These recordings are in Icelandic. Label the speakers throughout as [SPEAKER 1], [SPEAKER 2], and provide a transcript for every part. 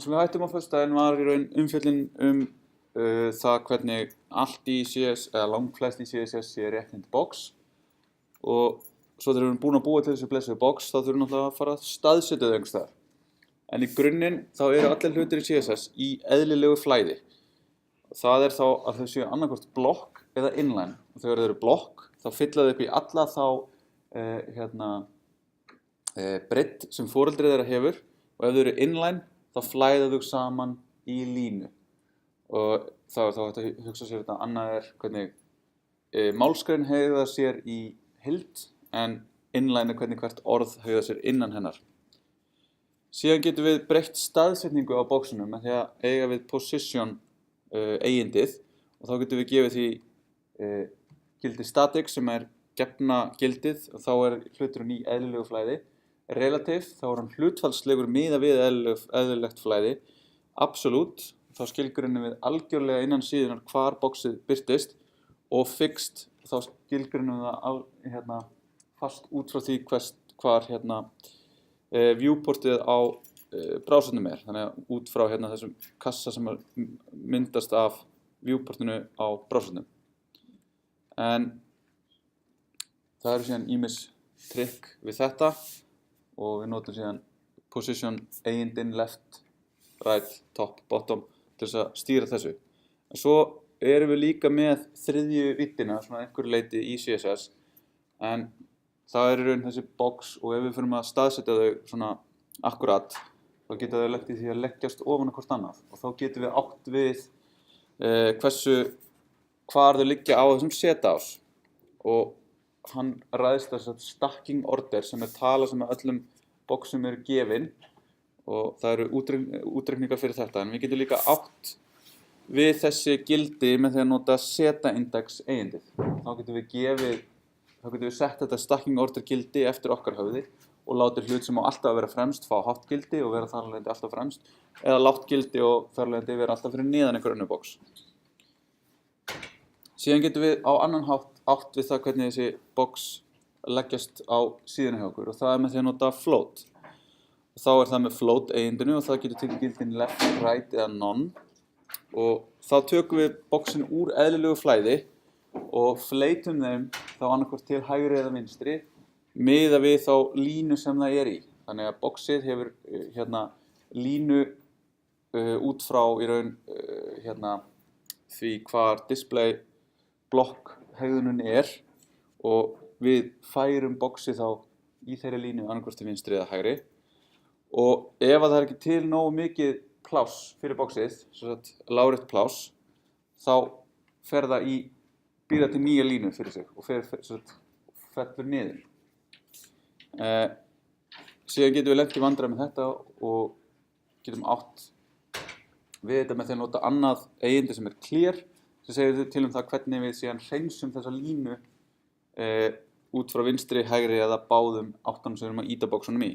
[SPEAKER 1] sem við hættum á föstudaginn var í raun umfjöllun það hvernig allt í CS, eða langflest í CSS sé réttindi box og svo þegar við erum búin að búa til þessu blessuðu box þá þurfum við náttúrulega að fara að staðsetja þau einhvers staðar. En í grunninn þá eru allir hlutir í CSS í eðlilegu flæði. Það þá að þau séu annarkvort blokk eða inline. Og þegar þau eru blokk þá fylla þau upp í alla þá breidd sem foreldrið þeirra hefur og ef þau eru inline þá flæða þau saman í línu. Og þá hægt að hugsa sér þetta annað hvernig málsgrein hegðar sér í heild en inline hvernig hvert orð hegðar sér innan hennar. Síðan getum við breytt staðsetningu á boxinu með því að eiga við position eigindið og þá getum við gefið því gildi static sem gefna gildið og þá hluturinn í eðlilegu flæði. Relative, þá hann hlutfallslegur miðað við eðlilegt flæði. Absolute, þá skilgreinum við algjörlega innan síðunar hvar boxið birtist og fixed, þá skilgreinum við það fast út frá því hvar viewportið á browsernum þannig að út frá þessum kassa sem myndast af viewportinu á browsernum. En það eru síðan ýmis trikk við þetta og við notum síðan position, eigindin, left, right, top, bottom til þess að stýra þessu. En svo erum við líka með þriðju víddina svona einhverju leyti í CSS en það í raun þessi box og ef við förum að staðsetja þau svona akkurat þá geta þau lent í því að leggjast ofan á hvort annað og þá getum við átt við hvar þau liggja á þessum setás og hann ræðst þess að stacking order sem tala sem að öllum boxum eru gefin og það eru útreikningar fyrir þetta en við getum líka átt við þessi gildi með því að nota seta index eigindið. Þá getum við sett þetta stacking order gildi eftir okkar höfði og látið hlut sem á alltaf að vera fremst fá hátt gildi og vera þar alveg alltaf fremst eða lágt gildi og þar alveg vera alltaf fyrir neðan einhver önnur box. Síðan getum við á annan hátt átt við það hvernig þessi box leggjast á síðuna hjá okkur og það með því að nota float. Og þá það með float eigindinu og það getur tekið gildin left, right eða none og þá tökum við boxin úr eðlilegu flæði og fleitum þeim þá annarkvort til hægri eða vinstri miðað við þá línu sem það í. Þannig að boxið hefur línu út frá í raun því hvar display block hegðunin og við færum boxið þá í þeirri línu annarkvort til vinstri eða hægri og ef það ekki til nógu mikið pláss fyrir boxið, lárétt pláss, þá fer það býða til nýja línu fyrir sig og fellur niður. Síðan getum við lent í vandræðum með þetta og getum átt við þetta með því að nota annað eigindi sem clear sem segir til það hvernig við síðan hreinsum þessa línu út frá vinstri, hægri eða báðum áttanum sem við erum að ýta boxunum í.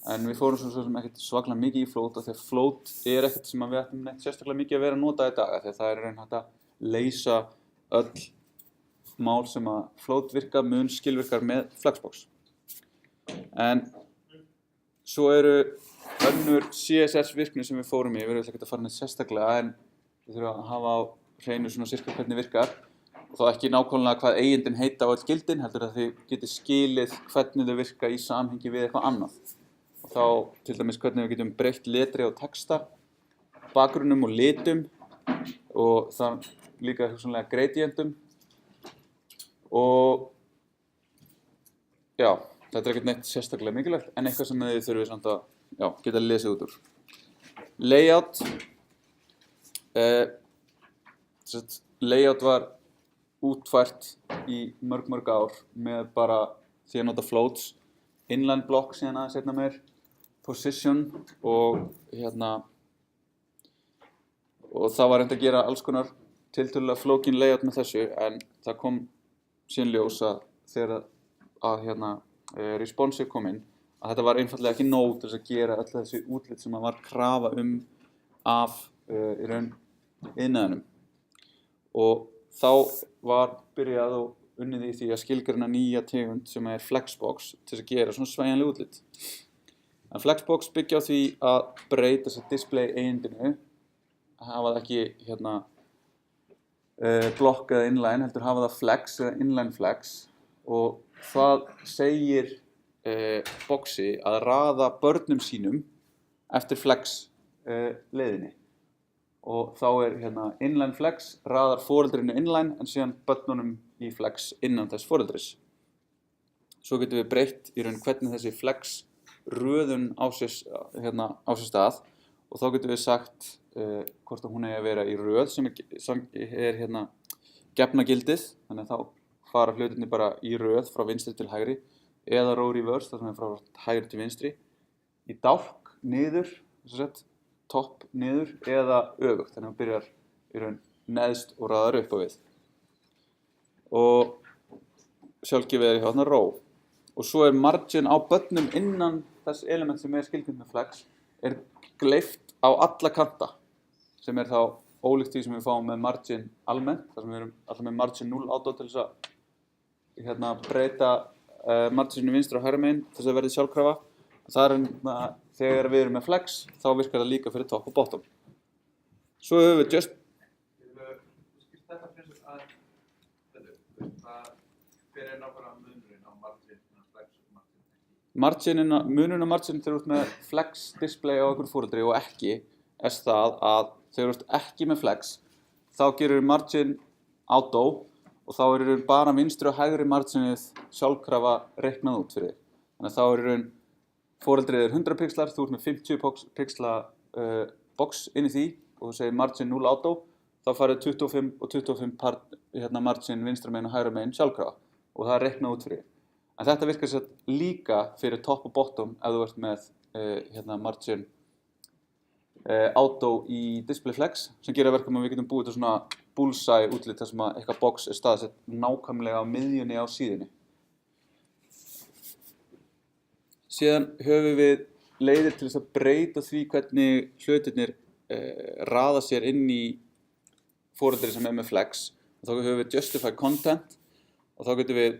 [SPEAKER 1] En við fórum svo sem ekkert svaklega mikið í float af því að float ekkert sem við ættum neitt sérstaklega mikið að vera að nota í dag af því að það í raun hægt að leysa öll mál sem að float virka mun skilvirkar með Flexbox. En svo eru önnur CSS virkni sem við fórum í, við erum ekki að fara neitt sérstaklega en við þurfum að hafa á hreinu svona sirka hvernig virkar og þá ekki nákvæmlega hvað eigindin heita á öll gildin heldur að þið getið skilið hvernig þau virka í samhengi við eitthvað annað. Og þá til dæmis hvernig við getum breytt letri og texta, bakgrunnum og litum og það líka hugsanlega gradientum og já, þetta ekkert neitt sérstaklega mikilvægt en eitthvað sem þið þurfið samt að geta lesið út úr. Layout Layout var útfært í mörg ár með bara því að nota floats, inline block síðan aðeins seinna meir, position og það var reynt að gera alls konar tiltölulega flókin layout með þessu en það kom síðan ljós að þegar að responsive kom inn að þetta var einfaldlega ekki nóg til þess að gera öll þessi útlit sem var krafa af í raun iðnaðinum og þá var byrjað og unnið í því að skilgreina nýja tegund sem Flexbox til þess að gera svona sveigjanleg útlit. En Flexbox byggja á því að breyta þess display eigindinu, hafa það ekki hérna block eða inline, heldur hafa það flex eða inline flex og það segir boxi að raða börnum sínum eftir flex leiðinni og þá hérna inline flex raðar foreldrinu inline en síðan börnunum í flex innan þess foreldris. Svo getum við breytt í raun hvernig þessi flex röðun á sér stað og þá getum við sagt hvort hún eigi að vera í röð sem er hérna gefnagildið, þannig að þá fara hlutirnir bara í röð frá vinstri til hægri eða row reverse, þar sem er frá hægri til vinstri, í dálk niður, topp niður eða öfugt, þannig að hún byrjar í raun neðst og raðar upp á við. Og sjálfgefið er hérna row. Og svo er margin á börnum innan þess element sem er skilgreint með flex er gleypt á alla kanta, sem er þá ólíkt því sem við fáum með margin almennt, þar sem við erum alltaf með margin 0 auto til þess að breyta marginu vinstra og hægra megin til þess að verði sjálfkrafa. Það er þegar við erum með flex, þá virkar það líka fyrir top og bottom. Svo höfum við just
[SPEAKER 2] Þetta finnst að hver er nákvæmlega munurinn á margin, flex og margin ekki?
[SPEAKER 1] Munurinn á margin þegar þú ert með flex display á einhverju foreldri og ekki er það að þegar þú ert ekki með flex þá gerir margin auto og þá er bara vinstri og hægri marginið sjálfkrafa reiknað út fyrir þig. Þannig að þá er foreldrið er 100 pixlar, þú ert með 50 pixla box inn í því og þú segir margin 0 auto, þá farið 25 og 25 margin vinstra megin og hægra megin sjálfkrafa og það er reiknað út fyrir þig. En þetta virkar sér líka fyrir top og bottom ef þú ert með margin auto í display flex sem gerir verkum að við getum búið til svona bullseye útlit þar sem að eitthvað box er staðsett nákvæmlega á miðjunni á síðunni. Síðan höfum við leiðir til þess að breyta því hvernig hlutirnir raða sér inn í foreldri sem er með flex og þá höfum við justify content og þá getum við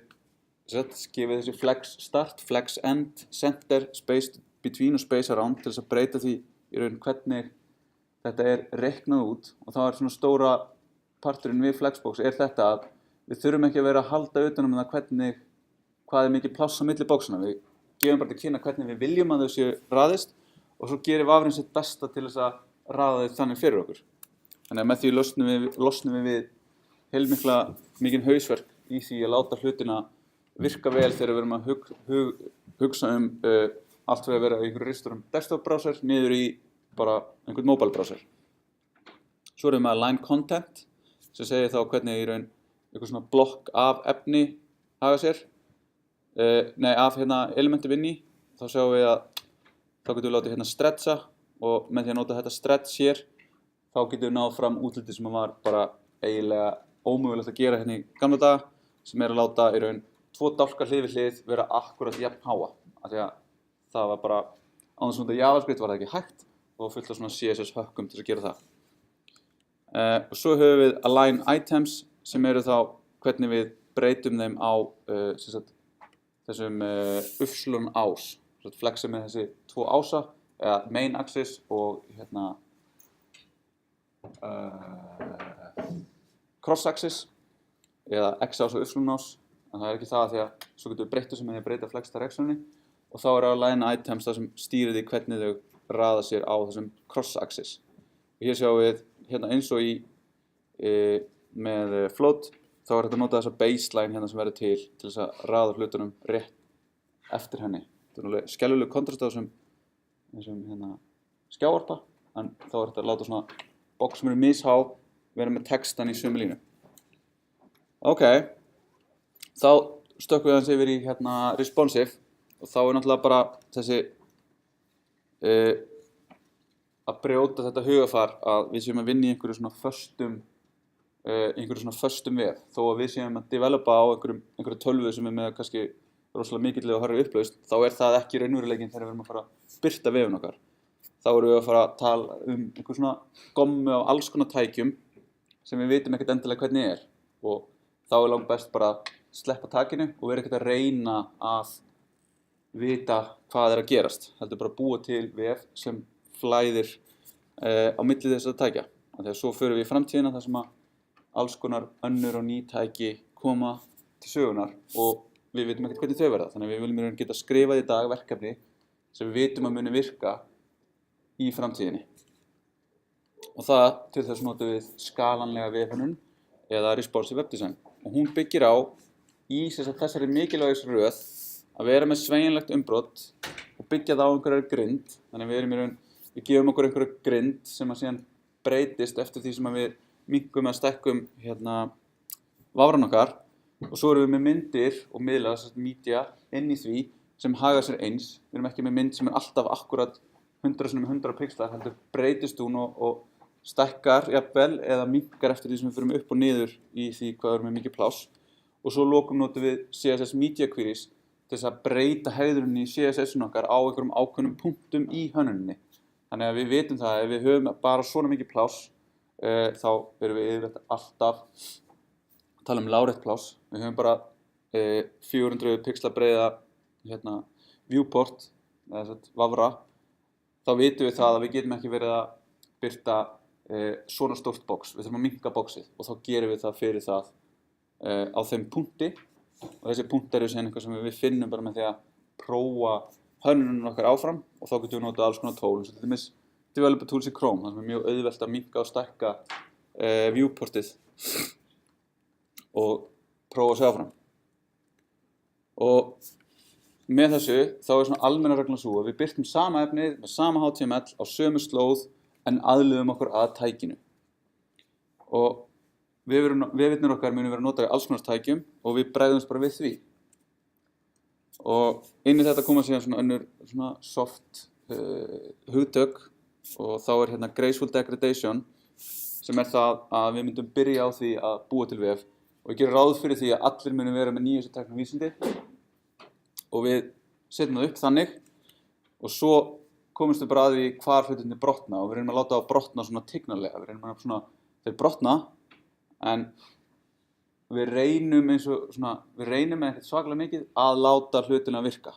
[SPEAKER 1] gefið þessi flex start, flex end, center, space between og space around til þess að breyta því í raun hvernig þetta er reiknað út og þá er svona stóra parturinn við Flexbox er þetta að við þurfum ekki að vera að halda utan um það hvað er mikið pláss á milli bóksana. Við gefum bara til kynna hvernig við viljum að þau séu raðist og svo gerir vafrinn sitt besta til þess að raða þau þannig fyrir okkur. Þannig að með því losnum við mikinn hausverk í því að láta hlutina virka vel þegar við erum að hugsa allt fyrir að vera í einhverju ristur desktop browser niður í bara einhvern mobile browser. Svo erum við með align content sem segir þá hvernig í raun einhver svona blokk af efni haga sér, af elementi vinni. Þá sjáum við að þá getum við látið stretcha og með því að nota þetta stretch hér þá getum við náð fram útliti sem var bara eiginlega ómögulegt að gera í gamla daga, sem er að láta í raun 2 dálkar hlið við hlið vera akkurat jafn háa, af því að það var bara án þess að nota JavaScript var það ekki hægt og fullt af svona CSS hökkum til að gera það. Og svo höfum við align items sem eru þá hvernig við breytum þeim á þessum Ufslun ás, flexi með þessi 2 ása eða main axis og cross axis eða x-ás og Ufslun ás. En það er ekki það því að svo getum við breytt sem að breyta flex directioni og þá er align items það sem stýrir því hvernig þau raða sér á þessum cross axis. Og hér sjáum við eins og með float þá er þetta að nota þessa baseline sem verður til þess að raða hlutunum rétt eftir henni. Þetta er alveg skelfilegur kontrast á þessum skjávarpa, en þá er þetta að láta svona box sem eru mishá vera með textan í sömu línu. Ok, þá stökkum við hans yfir í responsive og þá er náttúrulega bara þessi að brjóta þetta hugafar að við séum að vinna í einhverju svona föstum vef. Þó að við séum að developa á einhverju tölvu sem er með kannski rosalega mikilvæg og harri upplausn, þá er það ekki raunveruleikinn þegar við erum að fara að birta vefun okkar. Þá erum við að fara að tala einhver svona gommu af alls konar tækjum sem við vitum ekkert endilega hvernig er og þá er langt best bara að sleppa takinu og vera ekkert að reyna að vita hvað að gerast, heldur bara búa til vef sem flæðir á milli þess að tækja. Þegar svo förum við í framtíðina þar sem að alls konar önnur og ný tæki koma til sögunar og við vitum ekkert hvernig þau verða. Þannig að við viljum í raun geta skrifað í dag verkefni sem við vitum að muni virka í framtíðinni. Og það til þess notum við skalanlega vefhönnun eða responsive web design. Og hún byggir á í þessari mikilvægisröð að vera með sveigjanlegt umbrot og byggja það á einhverjar grind. Þannig að við gefum okkur einhverjar grind sem að síðan breytist eftir því sem að við minnkum eða stækkum vafran okkar og svo erum við með myndir og miðla, media, inn í því sem haga sér eins. Við erum ekki með mynd sem alltaf akkurat 100x100 pixlar, heldur breytist hún og stækkar jafnvel eða minnkar eftir því sem við förum upp og niður í því hvað erum við mikið pláss. Og svo lokum notum við CSS Media Queries til þess að breyta hegðuninni í CSS-un okkar á einhverjum ákveðnum punktum í hönnuninni. Þannig að við vitum það að ef við höfum bara svona mikið pláss, þá erum við yfirleitt alltaf að tala lárétt pláss. Við höfum bara 400 pixla breiða viewport, eða vafra. Þá vitum við það að við getum ekki verið að birta svona stórt box. Við þurfum að minnka boxið og þá gerum við það fyrir það á þeim punkti. Og þessi punktar eru síðan eitthvað sem við finnum bara með því að prófa hönnunum okkar áfram og þá getum við notað alls konar tól. Til dæmis developer tools í Chrome, það sem er mjög auðvelt að minnka og stækka viewportið og prófa sig áfram. Og með þessu þá er svona almenna reglan svo að við birtum sama efnið með sama HTML á sömu slóð en aðlögum okkur að tækinu. Og vefirnir okkar munu vera notaðir í alls konar tækjum og við bregðumst bara við því. Og inn í þetta koma síðan svona önnur svona soft hugtök og þá er graceful degradation sem er það að við myndum byrja á því að búa til vef og við gerum ráð fyrir því að allir munu vera með nýjustu tækni vísindi og við setjum það upp þannig og svo komumst við bara að því hvar hlutirnir brotna og við reynum að láta á brotna svona tignarlega. Við reynum að þeir brotna en við reynum ekkert svakalega mikið að láta hlutina virka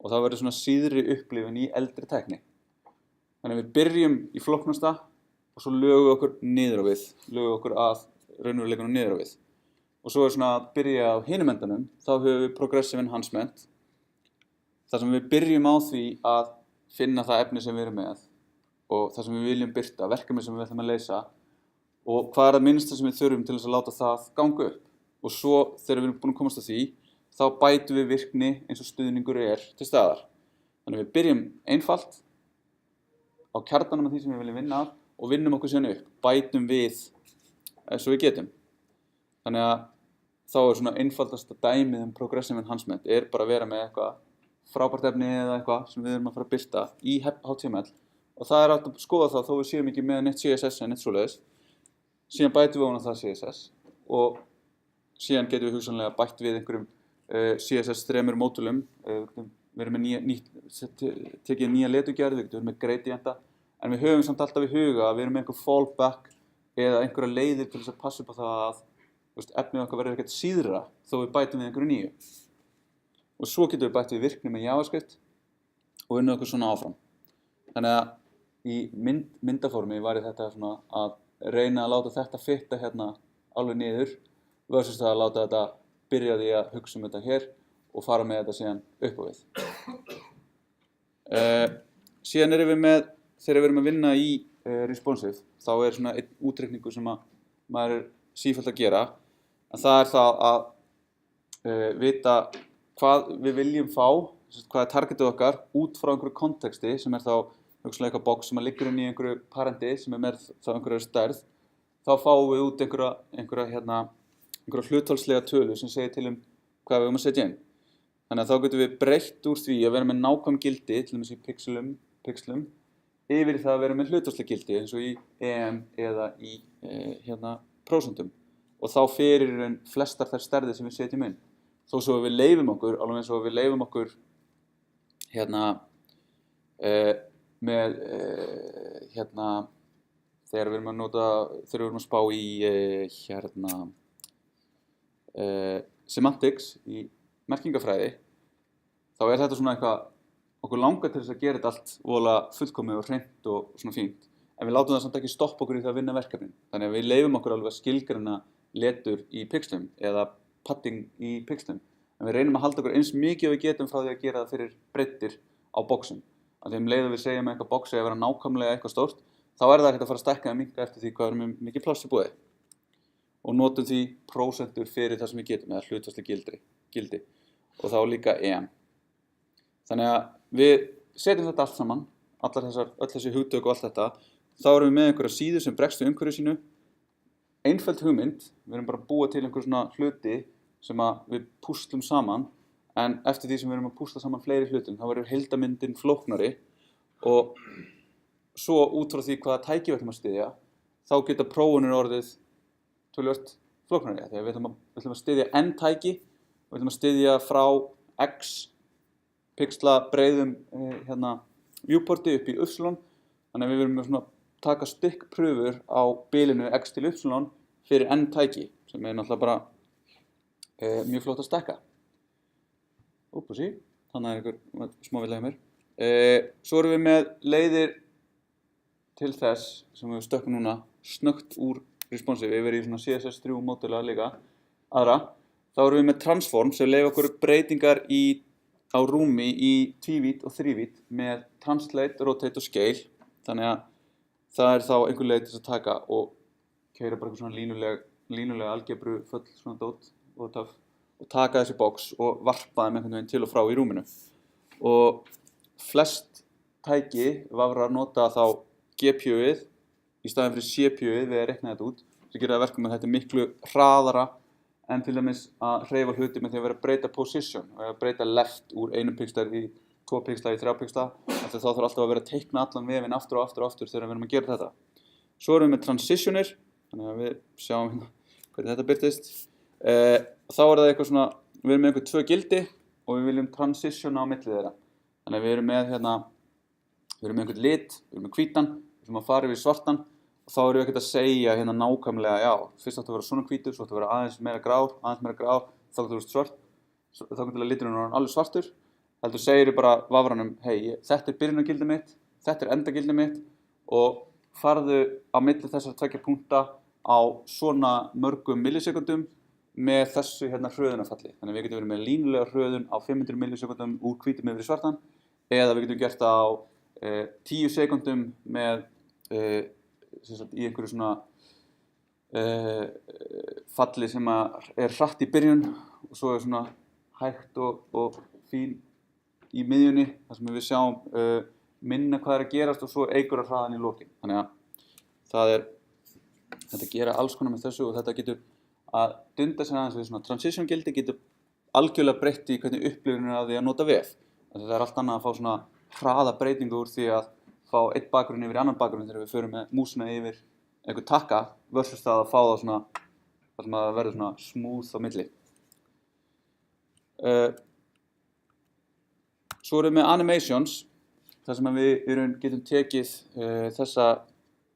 [SPEAKER 1] og það verður svona síðri upplifun í eldri tækni. Þannig að við byrjum í flóknasta og svo lögum við okkur niður á við, lögum okkur að raunveruleikunum niður á við. Og svo er svona að byrja á hinum endanum, þá höfum við progressive enhancement, þar sem við byrjum á því að finna það efni sem við erum með og það sem við viljum birta, verkefni sem við ætlum að leysa og hvað er það minnsta sem við þurfum til þess að láta það ganga upp. Og svo þegar við erum búin að komast að því, þá bætum við virkni eins og stuðningur er til staðar. Þannig að við byrjum einfalt á kjarnanum af því sem við viljum vinna af og vinnum okkur síðan upp, bætum við eins og við getum. Þannig að þá er svona einfaldasta dæmið progressive enhancement er bara að vera með eitthvað frábært efni eða eitthvað sem við erum að fara að birta í HTML og það er hægt að skoða það þó við séum ekki með neitt CSS en neitt svoleiðis. Síðan bætum við ofan á það CSS og síðan getum við hugsanlega bætt við einhverjum CSS 3 módulum. Við erum með tekið nýja letugerð, við getum verið með gradienta en við höfum samt alltaf í huga að við erum með einhver fallback eða einhverja leiðir til þess að passa upp á það að efnið okkar verður ekkert síðra þó við bætum við einhverju nýju. Og svo getum við bætt við virkni með JavaScript og unnið okkur svona áfram. Þannig að í myndaformi væri þetta svona að reyna að láta þetta fitta alveg niður versus það að láta þetta byrja því að hugsa um þetta hér og fara með þetta síðan upp á við. Síðan erum við með, þegar við erum að vinna í responsive, þá er svona einn útreikningur sem að maður er sífellt að gera. En það er það að vita hvað við viljum fá, hvað er targetið okkar út frá einhverju konteksti sem er þá hugsanlega eitthvað box sem að liggur inn í einhverju parenti sem er með þá einhverju stærð. Þá fáum við út einhverja hlutfallslega tölu sem segir til hvað við að setja inn. Þannig að þá getum við breytt úr því að vera með nákvæm gildi, til dæmis í pixlum, yfir það að vera með hlutfallslega gildi eins og í EM eða í prósentum. Og þá fyrir flestar þær stærðir sem við setjum inn. Þó svo við leyfum okkur, alveg eins og við leyfum okkur með þegar við erum að spá í semantics í merkingafræði, þá þetta svona eitthvað, okkur langar til þess að gera þetta allt voðalega fullkomið og hreint og svona fínt. En við látum það samt ekki stoppa okkur í það að vinna verkefnin. Þannig að við leyfum okkur alveg að skilgreina letur í pixlum eða padding í pixlum. En við reynum að halda okkur eins mikið og við getum frá því að gera það fyrir breiddir á boxum. Að þeim leið að við segjum eitthvað boxi að vera nákvæmlega eitthvað stórt, þá það ekkert að fara að stækka eða minnka eftir því hvað við erum mikið pláss í boði. Og notum því prósentur fyrir það sem við getum, eða hlutfallsleg gildi. Og þá líka EM. Þannig að við setjum þetta allt saman, öll þessi hugtök og allt þetta, þá erum við með einhverja síður sem bregst við umhverju sínu, einföld hugmynd, við erum bara að búa til einhver svona hluti sem að við púslum saman, en eftir því sem við erum að púsla saman fleiri hlutum, þá verður heildarmyndin flóknari og svo út frá því hvaða tæki við ætlum að styðja, þá geta prófunir orðið töluvert flóknari. Þegar við ætlum að styðja N tæki, við ætlum að styðja frá X pixla breiðum viewporti upp í Y, þannig að við verum með taka stikkprufur á bilinu X til Y fyrir N tæki, sem náttúrulega bara mjög flott að stekka. Úpsi, þannig einhver smá vilja hjá mér. Svo erum við með leiðir til þess, sem við stökkum núna, snöggt úr responsive, við verðum í svona CSS3 módula líka, aðra. Þá erum við með transform sem leyfa okkur breytingar á rúmi í tvívít og þrívít með translate, rotate og scale. Þannig að það þá einhver leið til að taka og keyra bara eitthvað svona línulega algebru full svona dót og töff og taka þessi box og varpa þeim einhvern veginn til og frá í rúminu. Og flest tæki vafrar nota þá GPU-ið í staðinn fyrir CPU-ið við að reikna þetta út, sem gerir það verkum að þetta miklu hraðara en til dæmis að hreyfa hluti með því að vera að breyta position og að breyta left úr 1 pixla í 2 pixla í 3 pixla, þá þarf alltaf að vera að teikna allan vefinn aftur og aftur og aftur þegar við erum að gera þetta. Svo erum við með transitionir, þannig að við sjáum hvernig þetta birtist. Þá það eitthvað svona, við erum með einhver 2 gildi og við viljum transitiona á milli þeirra. Þannig að við erum með einhvern lit, við erum með hvítan, við erum að fara yfir svartan og þá erum við ekkert að segja nákvæmlega, já, fyrst átti að vera svona hvítur, svo átti að vera aðeins meira grár, þá getur það svart, þá getur liturinn orðinn alveg svartur. Heldur segir bara vafranum, hei, þetta byrjunargildið mitt, þetta endagildið mitt og farðu á milli þessara 2 punkta á svona mörgum millisekundum með þessu hröðunarfalli. Þannig að við getum verið með línulega hröðun á 500 millisekundum úr hvítum yfir í svartan eða við getum gert það á 10 sekundum með í einhverju svona falli sem er hratt í byrjun og svo er svona hægt og fín í miðjunni, þar sem við sjáum minna hvað er að gerast og svo eykur að hraðan í lokin. Þannig að þetta gera alls konar með þessu og þetta getur að dunda sér aðeins við svona transition gildi getur algjörlega breytt í hvernig upplifunin er af því að nota vef. Það er allt annað að fá svona hraða breytingu úr því að fá einn bakgrunn yfir í annan bakgrunn þegar við förum með músina yfir einhver takka versus það að fá það svona þar sem það verður svona smooth á milli. Svo erum við með animations, þar sem við getum tekið þessa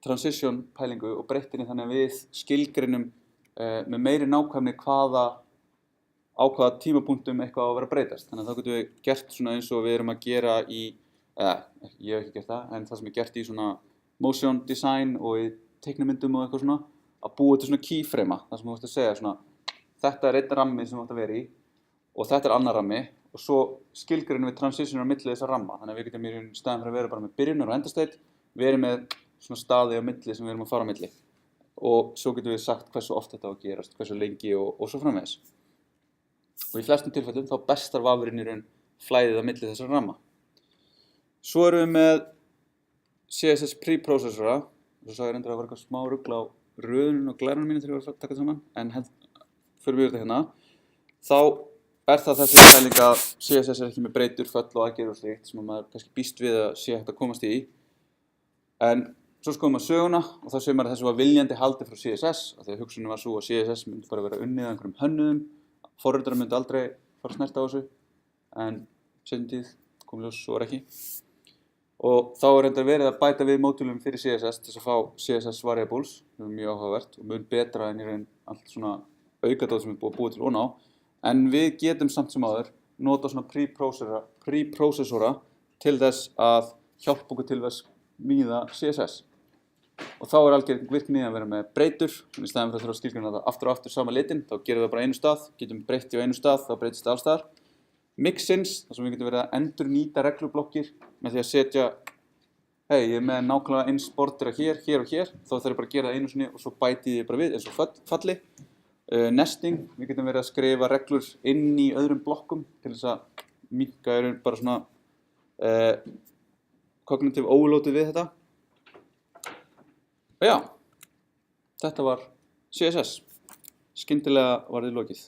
[SPEAKER 1] transition pælingu og breytt henni þannig að við skilgreinum með meiri nákvæmni á hvaða tímapunktum eitthvað á að vera að breytast. Þannig að þá getum við gert svona eins og við erum að gera ég hef ekki gert það, en það sem er gert í svona motion design og í teiknimyndum og eitthvað svona, að búa til svona keyframa, þar sem þú ætti að segja svona, þetta er einn rammi sem þú ætti að vera í og þetta er annar rammi og svo skilgreinum við transitionur á milli þessar ramma. Þannig að við getum í staðinn fyrir að vera bara með byrjunar og endastate, við erum með svona staði á milli sem við erum að fara á milli. Og svo getum við sagt hversu oft þetta á að gerast, hversu lengi og svo framvegis. Og í flestum tilfellum þá bestar vafurinn í raun flæðið á milli þessara ramma. Svo erum við með CSS preprocessora, og svo sagði ég reyndar að vera eitthvað smá rugl á röðunum og glærunum mínu þegar ég var að taka þetta saman, en fyrir við þetta hérna, þá það þessi pæling að CSS ekki með breytur, föll og aðgerð og slíkt sem maður kannski býst við að sé hægt að komast í. En svo skoðum maður söguna og þá segir maður að þessu var viljandi haldið frá CSS af því að hugsunin var svo að CSS myndi bara vera unnið af einhverjum hönnuðum, forritarar myndi aldrei fara að snerta á þessu en seinni tíð kom ljós svo ekki. Og þá reyndar verið að bæta við módulum fyrir CSS til þess að fá CSS variables, sem mjög áhugavert og mun betra en í raun allt svona aukadóð sem við búið til ofan á. En við getum samt sem áður nota svona preprocessora til þess að hjálpa okkur til þess smíða CSS. Og þá algjörn virkni að vera með breytur, í staðinn fyrir að þurfa að skilgreina það aftur og aftur sama litin, þá gerum við það bara einu stað, getum breytti á einu stað, þá breytist það alls staðar. Mixins, þar sem við getum verið að endurnýta reglublokkir með því að setja, ég er með nákvæmlega eins bordera hér, hér og hér, þá þarf ég bara að gera það einu sinni og svo bæti ég bara við eins og falli. Nesting, við getum verið að skrifa reglur inn í öðrum blokkum til þess að minnka bara svona cognitive overloadið við þetta. Og já, þetta var CSS. Skyndilega var þið lokið.